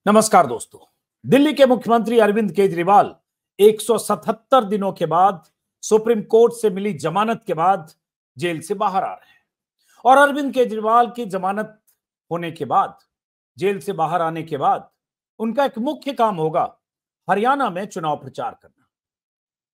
नमस्कार दोस्तों। दिल्ली के मुख्यमंत्री अरविंद केजरीवाल 177 दिनों के बाद सुप्रीम कोर्ट से मिली जमानत के बाद जेल से बाहर आ रहे हैं और अरविंद केजरीवाल की जमानत होने के बाद जेल से बाहर आने के बाद उनका एक मुख्य काम होगा हरियाणा में चुनाव प्रचार करना।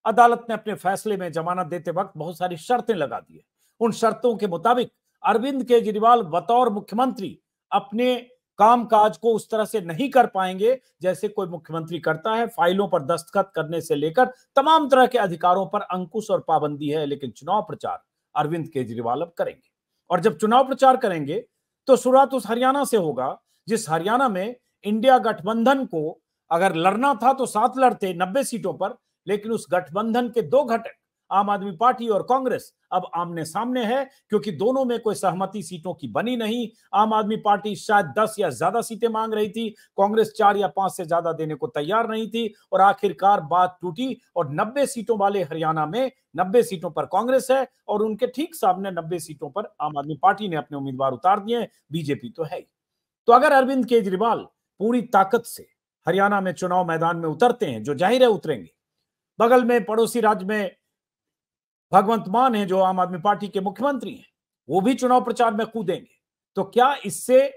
अदालत ने अपने फैसले में जमानत देते वक्त बहुत सारी शर्तें लगा दी है। उन शर्तों के मुताबिक अरविंद केजरीवाल बतौर मुख्यमंत्री अपने कामकाज को उस तरह से नहीं कर पाएंगे जैसे कोई मुख्यमंत्री करता है। फाइलों पर दस्तखत करने से लेकर तमाम तरह के अधिकारों पर अंकुश और पाबंदी है, लेकिन चुनाव प्रचार अरविंद केजरीवाल अब करेंगे। और जब चुनाव प्रचार करेंगे तो शुरुआत उस हरियाणा से होगा जिस हरियाणा में इंडिया गठबंधन को अगर लड़ना था तो साथ लड़ते 90 सीटों पर, लेकिन उस गठबंधन के दो घटक आम आदमी पार्टी और कांग्रेस अब आमने सामने है, क्योंकि दोनों में कोई सहमति सीटों की बनी नहीं। आम आदमी पार्टी शायद 10 या ज्यादा सीटें मांग रही थी, कांग्रेस 4 या 5 से ज्यादा देने को तैयार नहीं थी और आखिरकार बात टूटी और 90 सीटों वाले हरियाणा में 90 सीटों पर कांग्रेस है और उनके ठीक सामने 90 सीटों पर आम आदमी पार्टी ने अपने उम्मीदवार उतार दिए। बीजेपी तो है ही। तो अगर अरविंद केजरीवाल पूरी ताकत से हरियाणा में चुनाव मैदान में उतरते हैं, जो जाहिर है उतरेंगे, बगल में पड़ोसी राज्य में भगवंत मान है जो आम आदमी पार्टी के मुख्यमंत्री हैं, वो भी चुनाव प्रचार में कूदेंगे, तो क्या इससे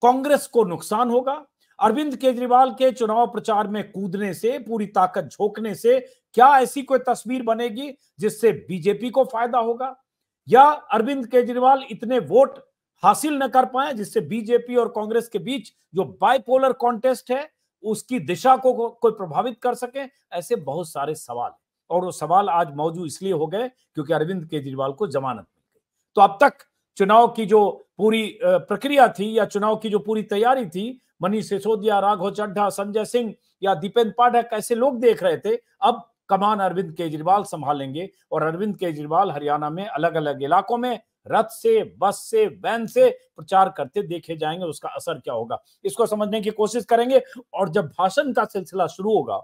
कांग्रेस को नुकसान होगा? अरविंद केजरीवाल के चुनाव प्रचार में कूदने से, पूरी ताकत झोंकने से क्या ऐसी कोई तस्वीर बनेगी जिससे बीजेपी को फायदा होगा, या अरविंद केजरीवाल इतने वोट हासिल न कर पाए जिससे बीजेपी और कांग्रेस के बीच जो बाइपोलर कॉन्टेस्ट है उसकी दिशा को कोई प्रभावित कर सके? ऐसे बहुत सारे सवाल, और वो सवाल आज मौजूद इसलिए हो गए क्योंकि अरविंद केजरीवाल को जमानत मिल गई। तो अब तक चुनाव की जो पूरी प्रक्रिया थी या चुनाव की जो पूरी तैयारी थी, मनीष सिसोदिया, राघव चड्ढा, संजय सिंह या दीपेंद्र पाठक ऐसे लोग देख रहे थे, अब कमान अरविंद केजरीवाल संभालेंगे और अरविंद केजरीवाल हरियाणा में अलग अलग इलाकों में रथ से, बस से, वैन से प्रचार करते देखे जाएंगे। उसका असर क्या होगा इसको समझने की कोशिश करेंगे। और जब भाषण का सिलसिला शुरू होगा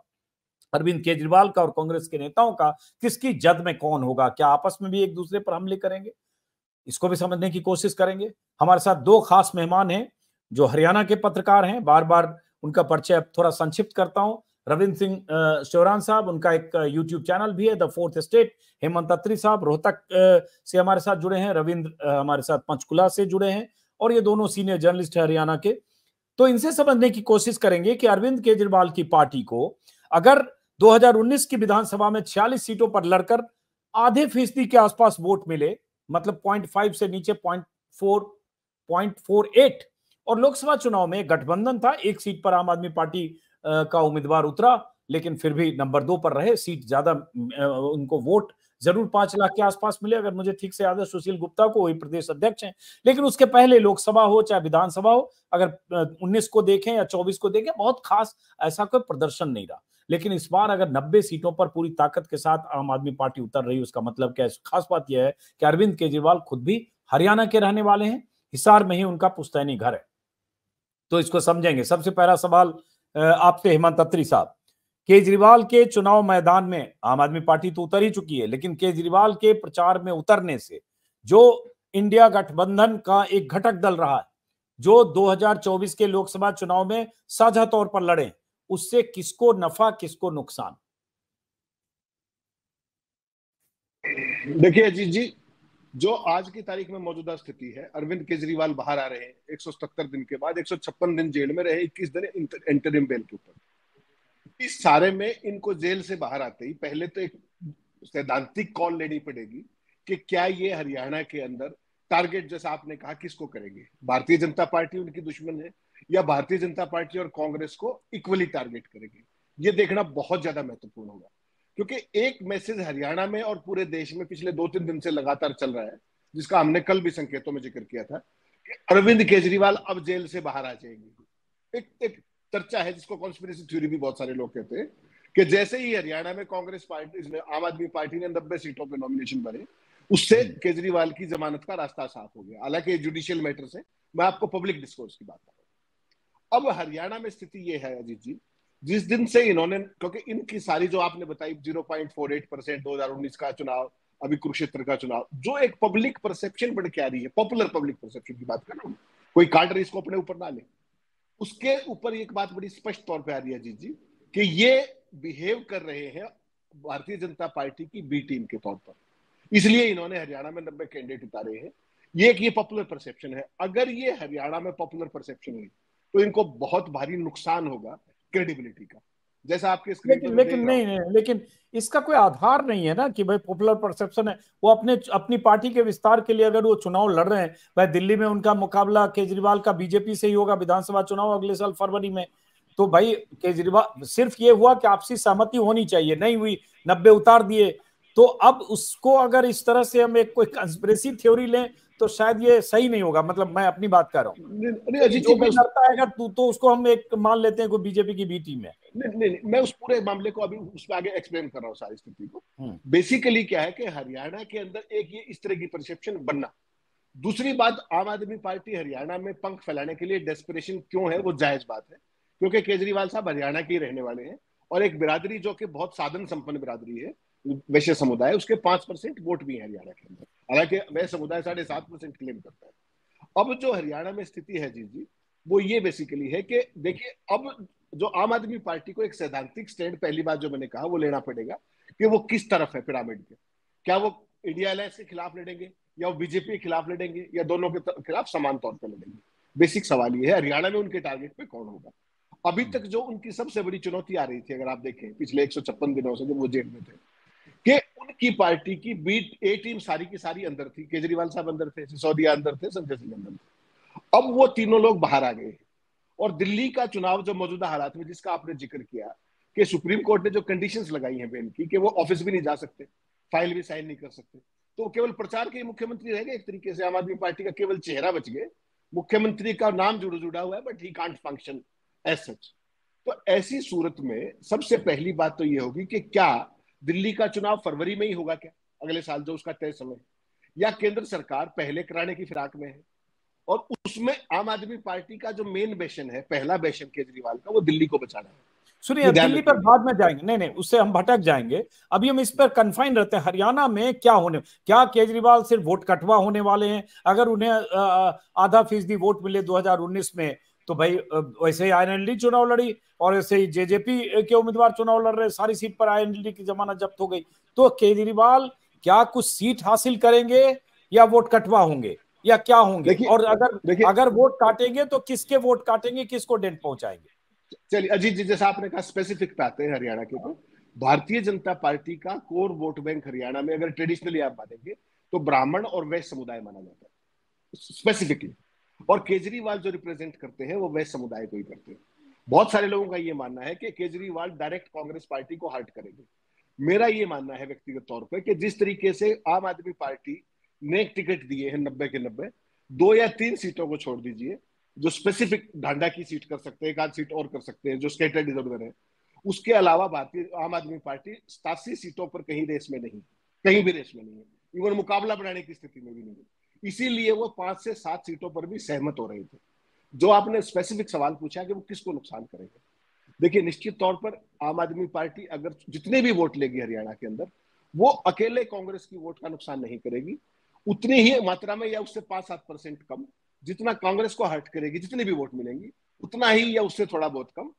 अरविंद केजरीवाल का और कांग्रेस के नेताओं का, किसकी जद में कौन होगा, क्या आपस में भी एक दूसरे पर हमले करेंगे, इसको भी समझने की कोशिश करेंगे। हमारे साथ दो खास मेहमान हैं जो हरियाणा के पत्रकार हैं, बार बार उनका परिचय थोड़ा संक्षिप्त करता हूं। रविंद्र सिंह श्योरान साहब, उनका एक यूट्यूब चैनल भी है द फोर्थ स्टेट। हेमंत अत्री साहब रोहतक से हमारे साथ जुड़े हैं। रविंद्र हमारे साथ पंचकुला से जुड़े हैं और ये दोनों सीनियर जर्नलिस्ट हैं हरियाणा के। तो इनसे समझने की कोशिश करेंगे कि अरविंद केजरीवाल की पार्टी को अगर 2019 की विधानसभा में 46 सीटों पर लड़कर आधे फीसदी के आसपास वोट मिले, मतलब 0.5 से नीचे 0.48, और लोकसभा चुनाव में गठबंधन था, एक सीट पर आम आदमी पार्टी का उम्मीदवार उतरा, लेकिन फिर भी नंबर 2 पर रहे, सीट ज्यादा उनको वोट जरूर 5 लाख के आसपास मिले, अगर मुझे ठीक से याद है सुशील गुप्ता को, वही प्रदेश अध्यक्ष हैं। लेकिन उसके पहले लोकसभा हो चाहे विधानसभा हो, अगर 19 को देखें या 24 को देखें, बहुत खास ऐसा कोई प्रदर्शन नहीं रहा। लेकिन इस बार अगर 90 सीटों पर पूरी ताकत के साथ आम आदमी पार्टी उतर रही है, उसका मतलब क्या है? खास बात यह है कि अरविंद केजरीवाल खुद भी हरियाणा के रहने वाले हैं, हिसार में ही उनका पुश्तैनी घर है। तो इसको समझेंगे। सबसे पहला सवाल आपसे हेमंत अत्री साहब, केजरीवाल के चुनाव मैदान में आम आदमी पार्टी तो उतर ही चुकी है, लेकिन केजरीवाल के प्रचार में उतरने से जो इंडिया गठबंधन का एक घटक दल रहा है, जो 2024 के लोकसभा चुनाव में साझा तौर पर लड़े, उससे किसको नफा किसको नुकसान? देखिए अजीत जी, जो आज की तारीख में मौजूदा स्थिति है, अरविंद केजरीवाल बाहर आ रहे हैं 177 दिन के बाद, 156 दिन जेल में रहे, 21 दिन इंटरिम बेल के ऊपर। इस सारे में इनको जेल से बाहर आते ही पहले तो एक सैद्धांतिक कॉल लेनी पड़ेगी कि क्या ये हरियाणा के अंदर टारगेट, जैसा आपने कहा, किसको करेंगे? भारतीय जनता पार्टी उनकी दुश्मन है या भारतीय जनता पार्टी और कांग्रेस को इक्वली टारगेट करेंगे? ये देखना बहुत ज्यादा महत्वपूर्ण होगा, क्योंकि एक मैसेज हरियाणा में और पूरे देश में पिछले 2-3 दिन से लगातार चल रहा है, जिसका हमने कल भी संकेतों में जिक्र किया था कि अरविंद केजरीवाल अब जेल से बाहर आ जाएंगे। एक चर्चा है जिसको कॉन्स्पिरेसी थ्योरी भी बहुत सारे लोग कहते हैं कि जैसे ही हरियाणा में कांग्रेस पार्टी, इसमें आम आदमी पार्टी ने 90 सीटों पर नॉमिनेशन भरे, उससे केजरीवाल की जमानत का रास्ता साफ हो गया। हालांकि जुडिशियल मैटर से, मैं आपको पब्लिक डिस्कोर्स की बात कर रहा हूं। अब हरियाणा में स्थिति यह है अजीत जी, जिस दिन से इन्होंने, क्योंकि इनकी सारी जो आपने बताई 0.48% 2019 का चुनाव, अभी कुरुक्षेत्र का चुनाव, जो एक पब्लिक परसेप्शन बढ़ के आ रही है, पॉपुलर पब्लिक परसेप्शन की बात कर रहा हूं, कोई कार्ड रेस को अपने ऊपर ना ले, उसके ऊपर एक बात बड़ी स्पष्ट तौर पे आ रही है अजीत जी, कि ये बिहेव कर रहे हैं भारतीय जनता पार्टी की बी टीम के तौर पर, इसलिए इन्होंने हरियाणा में 90 कैंडिडेट उतारे हैं। ये पॉपुलर परसेप्शन है। अगर ये हरियाणा में पॉपुलर परसेप्शन हुई तो इनको बहुत भारी नुकसान होगा क्रेडिबिलिटी का, जैसा आपके स्क्रीन पर लेकिन देख रहा नहीं, हूं। नहीं, लेकिन इसका कोई आधार नहीं है ना कि भाई पॉपुलर परसेप्शन है। वो अपनी पार्टी के विस्तार के लिए अगर वो चुनाव लड़ रहे हैं, भाई दिल्ली में उनका मुकाबला केजरीवाल का बीजेपी से ही होगा विधानसभा चुनाव अगले साल फरवरी में। तो भाई केजरीवाल, सिर्फ ये हुआ कि आपसी सहमति होनी चाहिए, नहीं हुई, 90 उतार दिए। तो अब उसको अगर इस तरह से हम एक कोई कंस्पिरेसी थ्योरी लें तो शायद ये सही नहीं होगा। मतलब मैं अपनी बात कर रहा हूँ नहीं कि अजीत जो जी, भी लड़ता है तो उसको हम एक मान लेते हैं कोई बीजेपी की बी टीम है। नहीं, मैं उस पूरे मामले को अभी उस पर आगे एक्सप्लेन कर रहा हूँ सारी स्थिति को। बेसिकली क्या है कि हरियाणा के अंदर एक ये इस तरह की परसेप्शन बनना। दूसरी बात, आम आदमी पार्टी हरियाणा में पंख फैलाने के लिए डेस्परेशन क्यों है, वो जायज बात है, क्योंकि केजरीवाल साहब हरियाणा के ही रहने वाले हैं और एक बिरादरी जो कि बहुत साधन संपन्न बिरादरी है, वैश्य समुदाय, उसके 5% वोट भी है हरियाणा के अंदर, हालांकि वह समुदाय 7.5% क्लेम करता है। अब जो हरियाणा में स्थिति है जी, वो ये बेसिकली है कि देखिए, अब जो आम आदमी पार्टी को एक सैद्धांतिक स्टैंड, पहली बात जो मैंने कहा, वो लेना पड़ेगा कि वो किस तरफ है पिरामिड के। क्या वो इंडिया अलायंस के खिलाफ लड़ेंगे, या वो बीजेपी के खिलाफ लड़ेंगे, या दोनों के खिलाफ समान तौर पर लड़ेंगे? बेसिक सवाल ये है हरियाणा में उनके टारगेट पे कौन होगा। अभी तक जो उनकी सबसे बड़ी चुनौती आ रही थी, अगर आप देखें पिछले 156 दिनों से जब वो जेल में थे, कि उनकी पार्टी की बी ए टीम सारी की सारी अंदर थी। केजरीवाल साहब अंदर थे, सिसोदिया अंदर थे, संजय सिंह अंदर थे। अब वो तीनों लोग बाहर आ गए और दिल्ली का चुनाव जो मौजूदा हालात में, जिसका आपने जिक्र किया कि सुप्रीम कोर्ट ने जो कंडीशंस लगाई हैं बेल की, कि वो ऑफिस भी नहीं जा सकते, फाइल भी साइन नहीं कर सकते, तो केवल प्रचार के मुख्यमंत्री रह गए एक तरीके से। आम आदमी पार्टी का केवल चेहरा बच गए, मुख्यमंत्री का नाम जुड़ा हुआ है, but he can't function as such. तो ऐसी सूरत में सबसे पहली बात तो ये होगी कि क्या दिल्ली का चुनाव फरवरी में ही होगा क्या, अगले साल जो उसका तय समय, या केंद्र सरकार पहले कराने की फिराक में है? और उसमें आम आदमी पार्टी का जो मेन बेशन है, पहला बेशन केजरीवाल का, वो दिल्ली को बचाना है। सुनिए, दिल्ली पर बाद में जाएंगे, नहीं नहीं, उससे हम भटक जाएंगे। अभी हम इस पर कन्फाइन रहते हैं। हरियाणा में क्या केजरीवाल सिर्फ वोट कटवा होने वाले हैं? अगर उन्हें आधा फीसदी वोट मिले 2019 में, तो भाई वैसे ही आईएनएलडी चुनाव लड़ी और ऐसे ही जेजेपी के उम्मीदवार चुनाव लड़ रहे, सारी सीट पर आईएनएलडी की जमानत जब्त हो गई। तो केजरीवाल क्या कुछ सीट हासिल करेंगे, या वोट कटवा होंगे, या क्या होंगे? और अगर वोट काटेंगे तो किसके वोट काटेंगे, किसको डेंट पहुंचाएंगे? चलिए अजीत जी, जैसा आपने कहा स्पेसिफिक पे आते हैं हरियाणा के, तो भारतीय जनता पार्टी का कोर वोट बैंक हरियाणा में अगर ट्रेडिशनली आप मानेंगे तो ब्राह्मण और वैश्य समुदाय माना जाता है स्पेसिफिकली, और केजरीवाल जो रिप्रेजेंट करते हैं वो वैश्य समुदाय को ही करते हैं। बहुत सारे लोगों का ये मानना है कि केजरीवाल डायरेक्ट कांग्रेस पार्टी को हर्ट करेंगे। मेरा ये मानना है व्यक्तिगत तौर पर कि जिस तरीके से आम आदमी पार्टी ने टिकट दिए हैं 90 के 90, 2 या 3 सीटों को छोड़ दीजिए जो स्पेसिफिक ढांडा की सीट कर सकते हैं, एक आध सीट और कर सकते हैं जो स्केटर्ड इधर उधर है, उसके अलावा भारतीय आम आदमी पार्टी 87 सीटों पर कहीं रेस में नहीं, कहीं भी रेस में नहीं है, इवन मुकाबला बनाने की स्थिति में भी नहीं है। इसीलिए वो 5 से 7 सीटों पर भी सहमत हो रहे थे। जो आपने स्पेसिफिक सवाल पूछा कि वो किसको नुकसान करेंगे, देखिए निश्चित तौर पर आम आदमी पार्टी अगर जितने भी वोट लेगी हरियाणा के अंदर, वो अकेले कांग्रेस की वोट का नुकसान नहीं करेगी, उतनी ही मात्रा में या उससे 5-7% कम जितना कांग्रेस को हर्ट करेगी, जितने भी वोट मिलेंगी उतना ही या उससे थोड़ा बहुत कम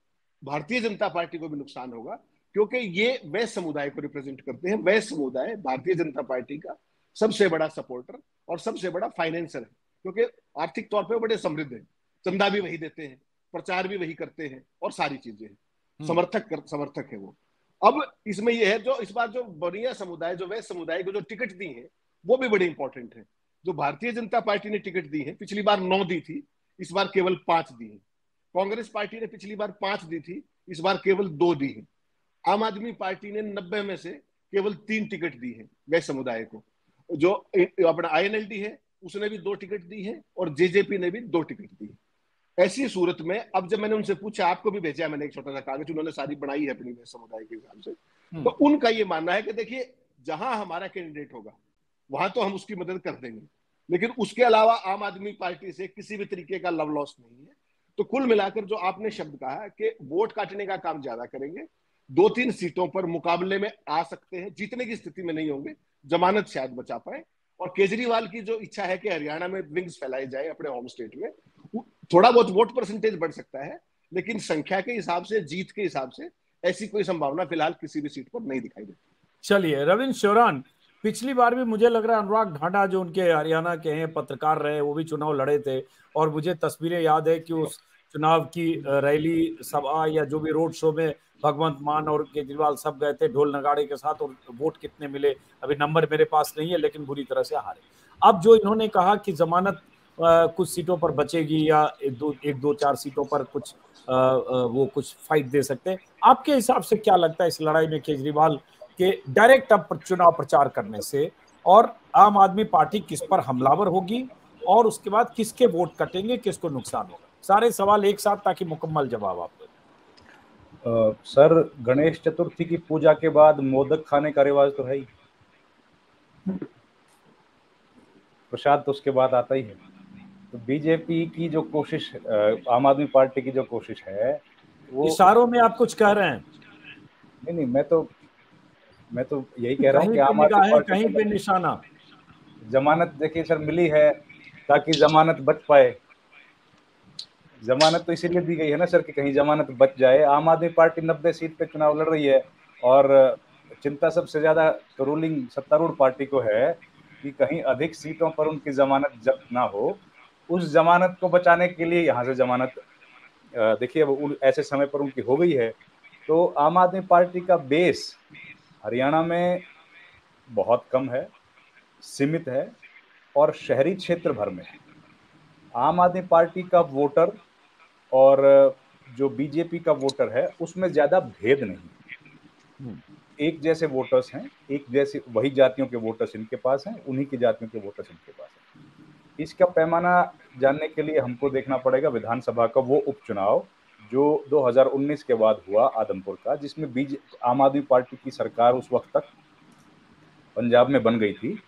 भारतीय जनता पार्टी को भी नुकसान होगा, क्योंकि ये वह समुदाय को रिप्रेजेंट करते हैं। वह समुदाय भारतीय जनता पार्टी का सबसे बड़ा सपोर्टर और सबसे बड़ा फाइनेंसर है, क्योंकि आर्थिक तौर पर बड़े समृद्ध है, चंदा भी वही देते हैं, प्रचार भी वही करते हैं और सारी चीजें हैं, समर्थक है वो। अब इसमें यह है, जो इस बार जो बनिया समुदाय, जो वह समुदाय को जो टिकट दी है वो भी बड़ी इंपॉर्टेंट है। जो भारतीय जनता पार्टी ने टिकट दी है, पिछली बार 9 दी थी, इस बार केवल 5 दी है। कांग्रेस पार्टी ने पिछली बार 5 दी थी, इस बार केवल 2 दी है। आम आदमी पार्टी ने 90 में से केवल 3 टिकट दी है वह समुदाय को। जो अपना आईएनएलडी है उसने भी 2 टिकट दी है और जेजेपी ने भी 2 टिकट दी है। ऐसी सूरत में अब जब मैंने उनसे पूछा, आपको भी भेजा है मैंने एक छोटा सा कागज, उन्होंने सारी बनाई है अपनी समुदाय के हिसाब से, तो उनका ये मानना है कि देखिए जहां हमारा कैंडिडेट होगा वहां तो हम उसकी मदद कर देंगे, लेकिन उसके अलावा आम आदमी पार्टी से किसी भी तरीके का लव लॉस नहीं है। तो कुल मिलाकर जो आपने शब्द कहा कि वोट काटने का काम ज्यादा करेंगे, 2-3 सीटों पर मुकाबले में आ सकते हैं, जीतने की स्थिति में नहीं होंगे, जमानत शायद बचा पाए। और केजरीवाल की जो इच्छा है कि हरियाणा में विंग्स फैलाई जाए अपने होम स्टेट में, थोड़ा बहुत वोट परसेंटेज बढ़ सकता है, लेकिन संख्या के हिसाब से, जीत के हिसाब से ऐसी कोई संभावना फिलहाल किसी भी सीट पर नहीं दिखाई देती। चलिए रविंद्र शौरान, पिछली बार भी मुझे लग रहा है अनुराग ढांडा जो उनके हरियाणा के हैं, पत्रकार रहे, वो भी चुनाव लड़े थे, और मुझे तस्वीरें याद है कि उस चुनाव की रैली सभा या जो भी रोड शो में भगवंत मान और केजरीवाल सब गए थे ढोल नगाड़े के साथ, और वोट कितने मिले अभी नंबर मेरे पास नहीं है, लेकिन बुरी तरह से हारे। अब जो इन्होंने कहा कि जमानत कुछ सीटों पर बचेगी या एक दो चार सीटों पर कुछ वो कुछ फाइट दे सकते हैं, आपके हिसाब से क्या लगता है इस लड़ाई में केजरीवाल के डायरेक्ट अब चुनाव प्रचार करने से, और आम आदमी पार्टी किस पर हमलावर होगी, और उसके बाद किसके वोट कटेंगे, किसको नुकसान होगा? सारे सवाल एक साथ ताकि मुकम्मल जवाब आप दें। सर, गणेश चतुर्थी की पूजा के बाद मोदक खाने का रिवाज तो है ही, प्रसाद तो उसके बाद आता ही है। तो बीजेपी की जो कोशिश, आम आदमी पार्टी की जो कोशिश है वो, इशारों में आप कुछ कह रहे हैं? नहीं, मैं तो यही कह रहा हूँ कि कहीं पे आम आदमी निगाहें, पार्टी कहीं पे निशाना। जमानत देखिए सर मिली है ताकि जमानत बच पाए। जमानत तो इसीलिए दी गई है ना सर कि कहीं जमानत बच जाए। आम आदमी पार्टी 90 सीट पे चुनाव लड़ रही है, और चिंता सबसे ज्यादा तो रूलिंग सत्तारूढ़ पार्टी को है कि कहीं अधिक सीटों पर उनकी जमानत जब्त ना हो। उस जमानत को बचाने के लिए यहाँ से जमानत देखिए अब ऐसे समय पर उनकी हो गई है। तो आम आदमी पार्टी का बेस हरियाणा में बहुत कम है, सीमित है, और शहरी क्षेत्र भर में है। आम आदमी पार्टी का वोटर और जो बीजेपी का वोटर है उसमें ज्यादा भेद नहीं, एक जैसे वोटर्स हैं, एक जैसे वही जातियों के वोटर्स इनके पास हैं, उन्हीं की जातियों के वोटर्स इनके पास हैं। इसका पैमाना जानने के लिए हमको देखना पड़ेगा विधानसभा का वो उपचुनाव जो 2019 के बाद हुआ आदमपुर का, जिसमें आम आदमी पार्टी की सरकार उस वक्त तक पंजाब में बन गई थी,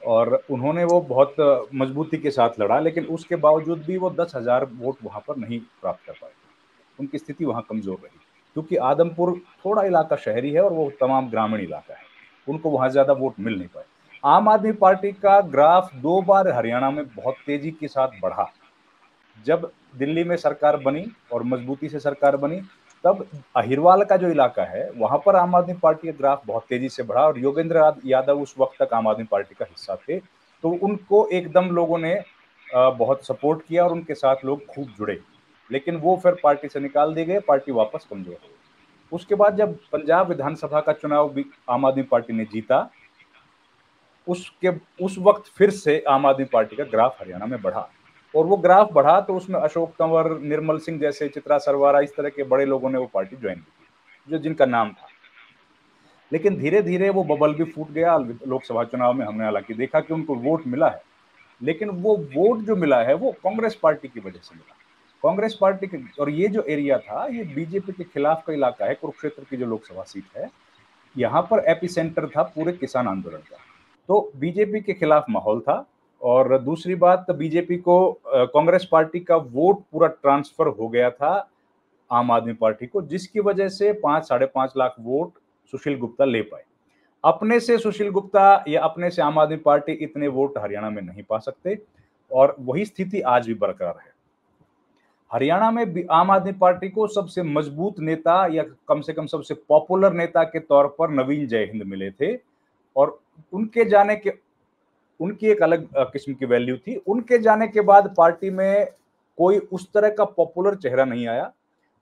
और उन्होंने वो बहुत मजबूती के साथ लड़ा, लेकिन उसके बावजूद भी वो 10,000 वोट वहां पर नहीं प्राप्त कर पाए। उनकी स्थिति वहां कमजोर रही, क्योंकि आदमपुर थोड़ा इलाका शहरी है और वो तमाम ग्रामीण इलाका है, उनको वहां ज्यादा वोट मिल नहीं पाए। आम आदमी पार्टी का ग्राफ 2 बार हरियाणा में बहुत तेजी के साथ बढ़ा। जब दिल्ली में सरकार बनी और मजबूती से सरकार बनी, तब अहिरवाल का जो इलाका है वहां पर आम आदमी पार्टी का ग्राफ बहुत तेजी से बढ़ा, और योगेंद्र यादव उस वक्त तक आम आदमी पार्टी का हिस्सा थे, तो उनको एकदम लोगों ने बहुत सपोर्ट किया और उनके साथ लोग खूब जुड़े। लेकिन वो फिर पार्टी से निकाल दिए गए, पार्टी वापस कमजोर हो गई। उसके बाद जब पंजाब विधानसभा का चुनाव भी आम आदमी पार्टी ने जीता, उस वक्त फिर से आम आदमी पार्टी का ग्राफ हरियाणा में बढ़ा, और वो ग्राफ बढ़ा तो उसमें अशोक तंवर, निर्मल सिंह जैसे, चित्रा सरवारा, इस तरह के बड़े लोगों ने वो पार्टी ज्वाइन की जो जिनका नाम था। लेकिन धीरे धीरे वो बबल भी फूट गया। लोकसभा चुनाव में हमने हालांकि देखा कि उनको वोट मिला है, लेकिन वो वोट जो मिला है वो कांग्रेस पार्टी की वजह से मिला। कांग्रेस पार्टी के, और ये जो एरिया था ये बीजेपी के खिलाफ का इलाका है, कुरुक्षेत्र की जो लोकसभा सीट है, यहाँ पर एपिसेंटर था पूरे किसान आंदोलन का, तो बीजेपी के खिलाफ माहौल था। और दूसरी बात, बीजेपी को कांग्रेस पार्टी का वोट पूरा ट्रांसफर हो गया था आम आदमी पार्टी को, जिसकी वजह से 5-5.5 लाख वोट सुशील गुप्ता ले पाए। अपने से सुशील गुप्ता या अपने से आम आदमी पार्टी इतने वोट हरियाणा में नहीं पा सकते, और वही स्थिति आज भी बरकरार है। हरियाणा में आम आदमी पार्टी को सबसे मजबूत नेता या कम से कम सबसे पॉपुलर नेता के तौर पर नवीन जयहिंद मिले थे, और उनके जाने के, उनकी एक अलग किस्म की वैल्यू थी। उनके जाने के बाद पार्टी में कोई उस तरह का पॉपुलर चेहरा नहीं आया,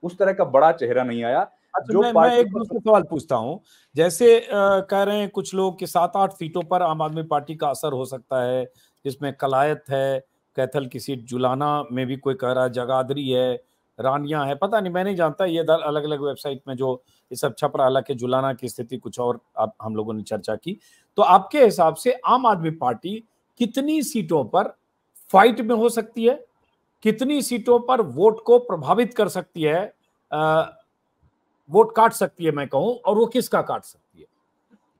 उस तरह का बड़ा चेहरा नहीं आया। अच्छा, मैं एक दूसरा सवाल पूछता हूं। जैसे कह रहे हैं कुछ लोग कि 7-8 सीटों पर आम आदमी पार्टी का असर हो सकता है, जिसमें कलायत है, कैथल की सीट, जुलाना में भी कोई कह रहा है, जगाधरी है, रानिया है, पता नहीं, मैं नहीं जानता, ये अलग अलग वेबसाइट में जो ये सब छप रहा। हालांकि जुलाना की स्थिति कुछ और हम लोगों ने चर्चा की। तो आपके हिसाब से आम आदमी पार्टी कितनी सीटों पर फाइट में हो सकती है, कितनी सीटों पर वोट को प्रभावित कर सकती है, वोट काट सकती है मैं कहूं, और वो किसका काट सकती है,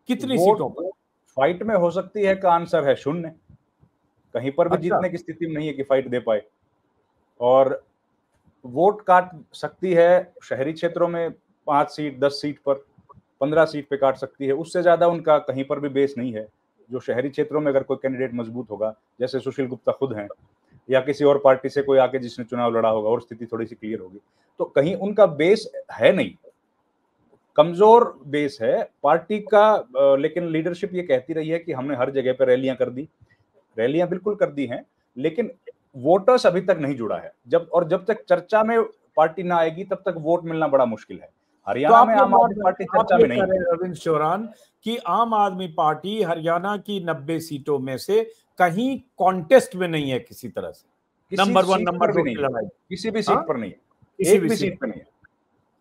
कितनी सीटों पर फाइट में हो सकती है का आंसर है शून्य। कहीं पर भी जीतने की स्थिति में नहीं है कि फाइट दे पाए। और वोट काट सकती है शहरी क्षेत्रों में 5 सीट, 10 सीट पर, 15 सीट पे काट सकती है, उससे ज्यादा उनका कहीं पर भी बेस नहीं है। जो शहरी क्षेत्रों में अगर कोई कैंडिडेट मजबूत होगा, जैसे सुशील गुप्ता खुद हैं, या किसी और पार्टी से कोई आके जिसने चुनाव लड़ा होगा और स्थिति थोड़ी सी क्लियर होगी। तो कहीं उनका बेस है नहीं, कमजोर बेस है पार्टी का। लेकिन लीडरशिप ये कहती रही है कि हमने हर जगह पे रैलियां कर दी, रैलियां बिल्कुल कर दी हैं, लेकिन वोटर्स अभी तक नहीं जुड़ा है। जब तक चर्चा में पार्टी ना आएगी तब तक वोट मिलना बड़ा मुश्किल है। हरियाणा में आम आदमी पार्टी चर्चा में नहीं है। रविंद्र चौरान कि आम आदमी पार्टी हरियाणा की 90 सीटों में से कहीं कॉन्टेस्ट में नहीं है किसी तरह से, नंबर 1 नंबर 2 की लड़ाई किसी भी सीट पर नहीं है, किसी भी सीट पर नहीं है।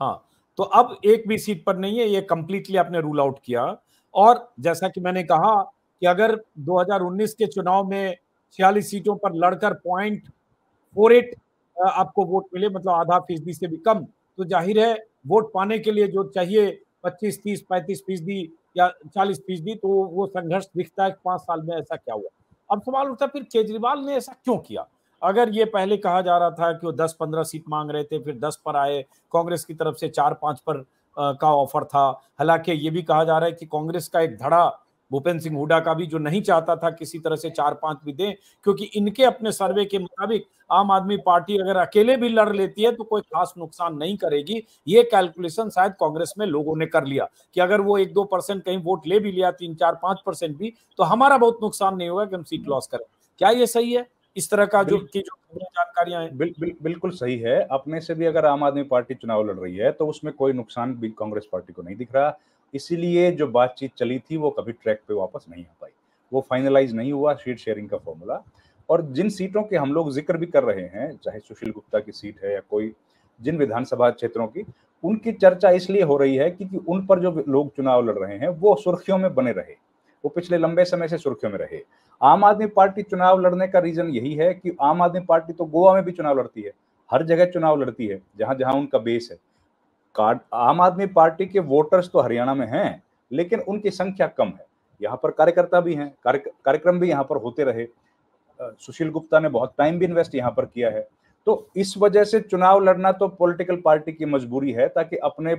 हाँ, तो अब एक भी सीट पर नहीं है, ये कंप्लीटली आपने रूल आउट किया। और जैसा कि मैंने कहा कि अगर 2019 के चुनाव में 46 सीटों पर लड़कर 0.48 आपको वोट मिले, मतलब आधा फीसदी से भी कम, तो जाहिर है वोट पाने के लिए जो चाहिए 25, 30, 35 फीसदी या 40 फीसदी, तो वो संघर्ष दिखता है कि 5 साल में ऐसा क्या हुआ। अब सवाल उठता है फिर केजरीवाल ने ऐसा क्यों किया? अगर ये पहले कहा जा रहा था कि वो 10-15 सीट मांग रहे थे, फिर 10 पर आए, कांग्रेस की तरफ से 4-5 पर का ऑफर था। हालांकि ये भी कहा जा रहा है कि कांग्रेस का एक धड़ा भूपेंद्र सिंह हुड्डा का भी, जो नहीं चाहता था किसी तरह से 4-5 भी दें, क्योंकि इनके अपने सर्वे के मुताबिक आम आदमी पार्टी अगर अकेले भी लड़ लेती है तो कोई खास नुकसान नहीं करेगी। ये कैलकुलेशन शायद कांग्रेस में लोगों ने कर लिया कि अगर वो 1-2% कहीं वोट ले भी लिया, 3-4-5% भी, तो हमारा बहुत नुकसान नहीं होगा कि हम सीट लॉस करें। क्या ये सही है? इस तरह का जो जानकारियां हैं बिल्कुल सही है। अपने से भी अगर आम आदमी पार्टी चुनाव लड़ रही है तो उसमें कोई नुकसान भी कांग्रेस पार्टी को नहीं दिख रहा। इसीलिए जो बातचीत चली थी वो कभी ट्रैक पे वापस नहीं आ पाई, वो फाइनलाइज नहीं हुआ सीट शेयरिंग का फॉर्मूला। और जिन सीटों के हम लोग जिक्र भी कर रहे हैं, चाहे सुशील गुप्ता की सीट है या कोई जिन विधानसभा क्षेत्रों की, उनकी चर्चा इसलिए हो रही है क्योंकि उन पर जो लोग चुनाव लड़ रहे हैं वो सुर्खियों में बने रहे, वो पिछले लंबे समय से सुर्खियों में रहे। आम आदमी पार्टी चुनाव लड़ने का रीजन यही है कि आम आदमी पार्टी तो गोवा में भी चुनाव लड़ती है, हर जगह चुनाव लड़ती है जहां जहां उनका बेस है। आम आदमी पार्टी के वोटर्स तो हरियाणा में हैं, लेकिन उनकी संख्या कम है। यहाँ पर कार्यकर्ता भी हैं, कार्यक्रम भी यहाँ पर होते रहे। सुशील गुप्ता ने बहुत टाइम भी इन्वेस्ट यहाँ पर किया है। तो इस वजह से चुनाव लड़ना तो पॉलिटिकल पार्टी की मजबूरी है, ताकि अपने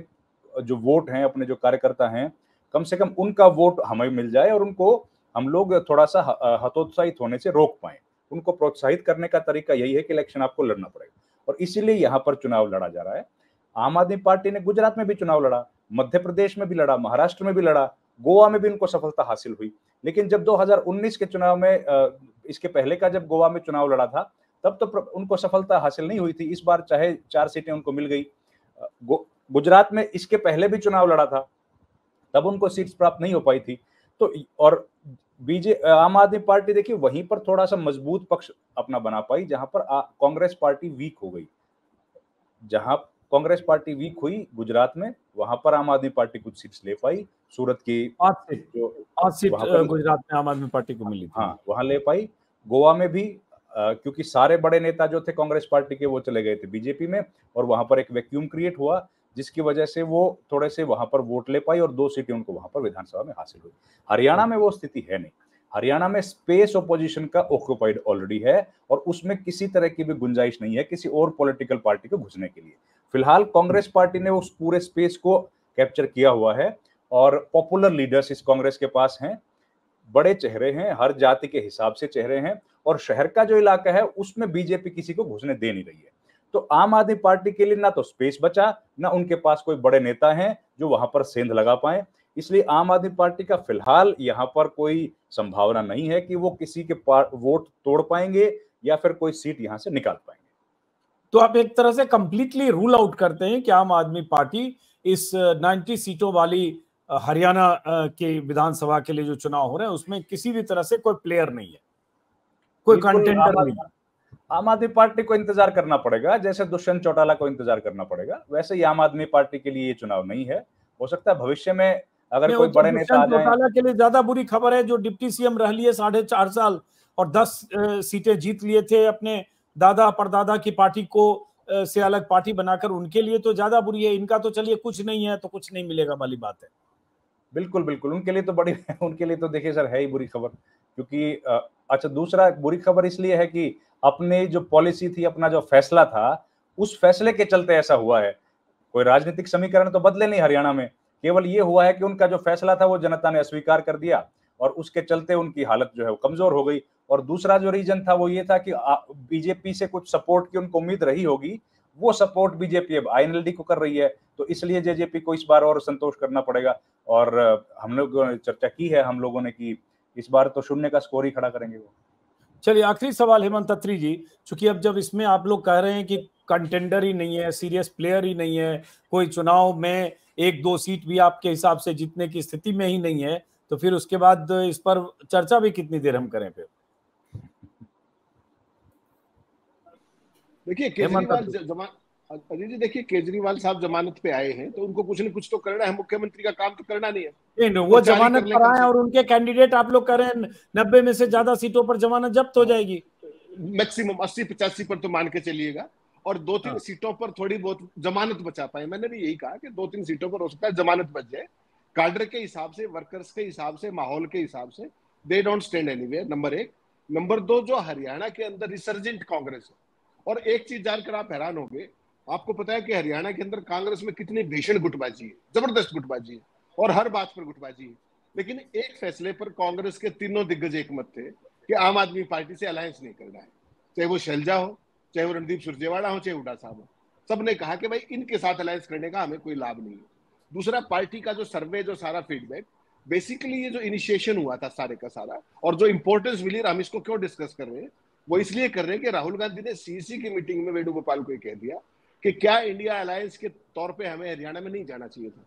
जो वोट हैं, अपने जो कार्यकर्ता हैं, कम से कम उनका वोट हमें मिल जाए और उनको हम लोग थोड़ा सा हतोत्साहित होने से रोक पाए। उनको प्रोत्साहित करने का तरीका यही है कि इलेक्शन आपको लड़ना पड़ेगा, और इसीलिए यहाँ पर चुनाव लड़ा जा रहा है। आम आदमी पार्टी ने गुजरात में भी चुनाव लड़ा, मध्य प्रदेश में भी लड़ा, महाराष्ट्र में भी लड़ा, गोवा में भी उनको सफलता हासिल हुई। लेकिन जब 2019 के चुनाव में, इसके पहले का जब गोवा में चुनाव लड़ा था, तब तो उनको सफलता हासिल नहीं हुई थी। इस बार चाहे 4 सीटें उनको मिल गई। गुजरात में इसके पहले भी चुनाव लड़ा था, तब उनको सीट्स प्राप्त नहीं हो पाई थी। तो और आम आदमी पार्टी देखिए वहीं पर थोड़ा सा मजबूत पक्ष अपना बना पाई, जहां पर कांग्रेस पार्टी वीक हो गई। जहां कांग्रेस पार्टी वीक हुई गुजरात में, वहां पर आम आदमी पार्टी कुछ सीट्स ले पाई। सूरत की 8 सीट गुजरात में आम आदमी पार्टी को मिली थी। हाँ, वहां ले पाई। गोवा में भी क्योंकि सारे बड़े नेता जो थे कांग्रेस पार्टी के, वो चले गए थे बीजेपी में, और वहां पर एक वैक्यूम क्रिएट हुआ, जिसकी वजह से वो थोड़े से वहां पर वोट ले पाई और 2 सीटें उनको वहां पर विधानसभा में हासिल हुई। हरियाणा में वो स्थिति है नहीं। हरियाणा में स्पेस ऑपोजिशन का ऑक्यूपाइड ऑलरेडी है, और उसमें किसी तरह की भी गुंजाइश नहीं है किसी और पॉलिटिकल पार्टी को घुसने के लिए। फिलहाल कांग्रेस पार्टी ने उस पूरे स्पेस को कैप्चर किया हुआ है, और पॉपुलर लीडर्स इस कांग्रेस के पास हैं, बड़े चेहरे हैं, हर जाति के हिसाब से चेहरे हैं, और शहर का जो इलाका है उसमें बीजेपी किसी को घुसने दे नहीं रही है। तो आम आदमी पार्टी के लिए ना तो स्पेस बचा, ना उनके पास कोई बड़े नेता हैं जो वहां पर सेंध लगा पाए। इसलिए आम आदमी पार्टी का फिलहाल यहाँ पर कोई संभावना नहीं है कि वो किसी के वोट तोड़ पाएंगे या फिर कोई सीट यहाँ से निकाल पाएंगे। तो आप एक तरह से कंप्लीटली रूल आउट करते हैं कि आम आदमी पार्टी इस 90 सीटों वाली हरियाणा के विधानसभा के लिए जो चुनाव हो रहे हैं उसमें किसी भी तरह से कोई प्लेयर नहीं है, कोई कंटेंडर नहीं है। आम आदमी पार्टी को इंतजार करना पड़ेगा, जैसे दुष्यंत चौटाला को इंतजार करना पड़ेगा, वैसे ही आम आदमी पार्टी के लिए ये चुनाव नहीं है। हो सकता है भविष्य में अगर कोई बड़े नेता आ जाए। चौटाला के लिए ज्यादा बुरी खबर है, जो डिप्टी सीएम रह लिए 4.5 साल और 10 सीटें जीत लिए थे अपने दादा परदादा की पार्टी को से अलग पार्टी बनाकर, उनके लिए तो ज्यादा बुरी है। इनका तो चलिए कुछ नहीं है तो कुछ नहीं मिलेगा वाली बात है। बिल्कुल बिल्कुल, उनके लिए तो बड़ी उनके लिए तो देखिए सर है ही बुरी खबर, क्योंकि अच्छा, दूसरा बुरी खबर इसलिए है कि अपने जो पॉलिसी थी, अपना जो फैसला था, उस फैसले के चलते ऐसा हुआ है। कोई राजनीतिक समीकरण तो बदले नहीं हरियाणा में, केवल ये हुआ है कि उनका जो फैसला था वो जनता ने अस्वीकार कर दिया, और उसके चलते उनकी हालत जो है वो कमजोर हो गई, और दूसरा जो रीजन था वो ये था कि बीजेपी से कुछ सपोर्ट की उनको उम्मीद रही होगी, वो सपोर्ट बीजेपी अब आईएनएलडी को कर रही है, तो इसलिए जेजेपी को इस बार और संतोष करना पड़ेगा। और हम लोग चर्चा की है हम लोगों ने कि इस बार तो शून्य का स्कोर ही खड़ा करेंगे वो। चलिए आखिरी सवाल हेमंत अत्री जी, चूंकि अब जब इसमें आप लोग कह रहे हैं कि कंटेंडर ही नहीं है, सीरियस प्लेयर ही नहीं है, कोई चुनाव में 1-2 सीट भी आपके हिसाब से जीतने की स्थिति में ही नहीं है, तो फिर उसके बाद इस पर चर्चा भी कितनी देर हम करें फिर? देखिए अजय जी, देखिए केजरीवाल साहब जमानत पे आए हैं तो उनको कुछ न कुछ तो करना है, मुख्यमंत्री का काम तो करना नहीं है। नहीं, वो जमानत पर आए और उनके कैंडिडेट आप लोग कह रहे हैं 90 में से ज्यादा सीटों पर जमानत जब्त हो जाएगी। मैक्सिमम 80-85 पर तो मान के चलिएगा, और 2-3 सीटों पर थोड़ी बहुत जमानत बचा पाए। मैंने भी यही कहा कि 2-3 सीटों पर हो सकता है जमानत बच जाए। काडर के हिसाब से, वर्कर्स के हिसाब से, माहौल के हिसाब से they don't stand anywhere, number 1। Number 2, जो हरियाणा के अंदर रिसर्जेंट कांग्रेस है, और एक चीज जानकर आप हैरान होंगे, आपको पता है कि हरियाणा के अंदर कांग्रेस में कितनी भीषण गुटबाजी है, जबरदस्त गुटबाजी है, और हर बात पर गुटबाजी है। लेकिन एक फैसले पर कांग्रेस के तीनों दिग्गज एक मत थे कि आम आदमी पार्टी से अलायंस नहीं करना है, चाहे वो शैलजा हो, चाहे वो रणदीप सुरजेवाला हो, चाहे हुड्डा साहब हो। सबने कहा कि भाई इनके साथ अलायंस करने का हमें कोई लाभ नहीं है। दूसरा, पार्टी का जो सर्वे, जो सारा फीडबैक, बेसिकली ये जो इनिशिएशन हुआ था सारे का सारा, और जो इंपॉर्टेंस मिली, हम इसको क्यों डिस्कस कर रहे हैं, वो इसलिए कर रहे हैं कि राहुल गांधी ने सीसी की मीटिंग में वेणुगोपाल को कह दिया कि क्या इंडिया अलायंस के तौर पे हमें हरियाणा में नहीं जाना चाहिए था,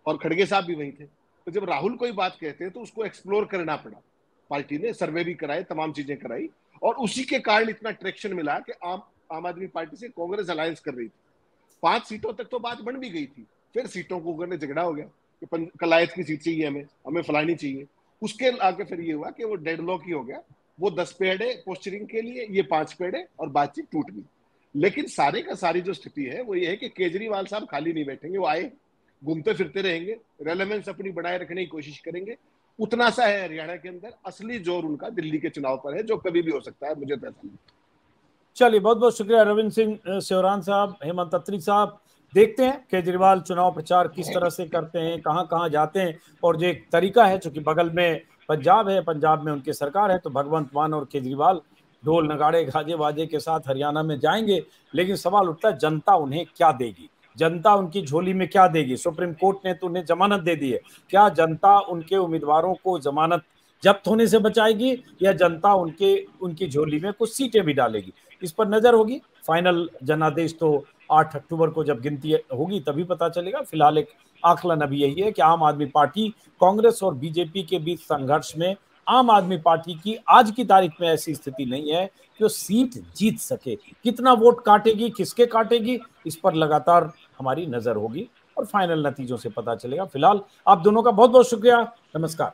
और खड़गे साहब भी वहीं थे। तो जब राहुल कोई बात कहते हैं तो उसको एक्सप्लोर करना पड़ा। पार्टी ने सर्वे भी कराए, तमाम चीजें कराई, और उसी के कारण इतना ट्रैक्शन मिला कि आम आदमी पार्टी से कांग्रेस अलायंस कर रही थी। 5 सीटों तक तो बात बन भी गई थी, फिर सीटों को ऊपर झगड़ा हो गया कि कलायत की सीट चाहिए, हमें फलानी चाहिए। उसके आगे फिर ये हुआ कि वो डेडलॉक ही हो गया। वो 10 पेड़ है पोस्चरिंग के लिए, ये 5 पेड़ है, और बातचीत टूट गई। लेकिन सारे का सारी जो स्थिति है वो ये है कि केजरीवाल साहब खाली नहीं बैठेंगे, वो आए घूमते फिरते रहेंगे, रेलेवेंस अपनी बनाए रखने की कोशिश करेंगे। उतना सा है हरियाणा के अंदर, असली जोर उनका दिल्ली के चुनाव पर है, जो कभी भी हो सकता है, मुझे तो ऐसा लगता है। चलिए, बहुत बहुत शुक्रिया रविंद्र सिंह सेवरान साहब, हेमंत अत्री साहब। देखते हैं केजरीवाल चुनाव प्रचार किस तरह से करते हैं, कहां कहां जाते हैं, और जो एक तरीका है, चूंकि बगल में पंजाब है, पंजाब में उनकी सरकार है, तो भगवंत मान और केजरीवाल ढोल नगाड़े गाजे बाजे के साथ हरियाणा में जाएंगे। लेकिन सवाल उठता है, जनता उन्हें क्या देगी, जनता उनकी झोली में क्या देगी? सुप्रीम कोर्ट ने तो उन्हें जमानत दे दी है, क्या जनता उनके उम्मीदवारों को जमानत जब्त होने से बचाएगी, या जनता उनकी झोली में कुछ सीटें भी डालेगी? इस पर नजर होगी। फाइनल जनादेश तो 8 अक्टूबर को जब गिनती होगी तभी पता चलेगा। फिलहाल एक आकलन अभी यही है कि आम आदमी पार्टी, कांग्रेस और बीजेपी के बीच संघर्ष में आम आदमी पार्टी की आज की तारीख में ऐसी स्थिति नहीं है कि वो सीट जीत सके। कितना वोट काटेगी, किसके काटेगी, इस पर लगातार हमारी नजर होगी और फाइनल नतीजों से पता चलेगा। फिलहाल आप दोनों का बहुत बहुत शुक्रिया। नमस्कार।